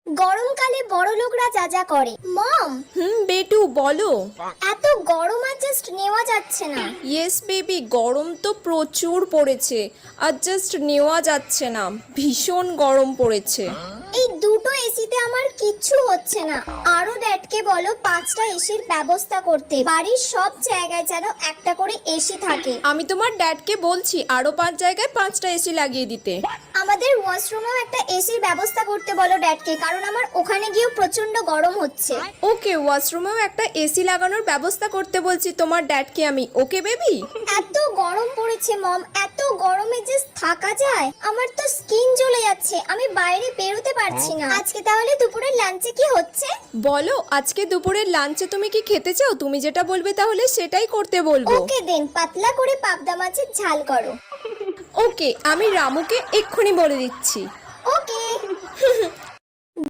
গরমকালে বড়লোকরা যা যা করে। মম, বেটু বলো। এত গরম আর জাস্ট নেওয়া যাচ্ছে না। ইয়েস বেবি, গরম তো প্রচুর পড়েছে, আর জাস্ট নেওয়া যাচ্ছে না, ভীষণ গরম পড়েছে। এই দুটো এসিতে আমার কিচ্ছু হচ্ছে না। আরো ড্যাডকে বলো 5টা এসির ব্যবস্থা করতে, বাড়ির সব জায়গায় যেন একটা করে এসি থাকে। আমি তোমার ড্যাডকে বলছি আরো 5 জায়গায় 5টা এসি লাগিয়ে দিতে। আমাদের ওয়াশরুমেও একটা এসির ব্যবস্থা করতে বলো ড্যাডকে, কারণ আমার ওখানে গিয়েও প্রচন্ড গরম হচ্ছে। ওকে, ওয়াশরুমেও একটা এসি লাগানোর ব্যবস্থা করতে বলছি তোমার ড্যাডকে আমি। Okay baby. এত গরম পড়েছে মম, এত গরমে যে থাকা যায়? আমার তো স্কিন জ্বলে যাচ্ছে, আমি বাইরে বেরোতে পারছি না। আজকে তাহলে দুপুরের লাঞ্চে কি হচ্ছে? বলো, আজকে দুপুরের লাঞ্চে তুমি কি খেতে চাও? তুমি যেটা বলবে তাহলে সেটাই করতে বলবো। ওকে দেন, পাতলা করে পাবদা মাছের ঝাল করো। ওকে, আমি রামুকে এক্ষুনি বলে দিচ্ছি। ওকে।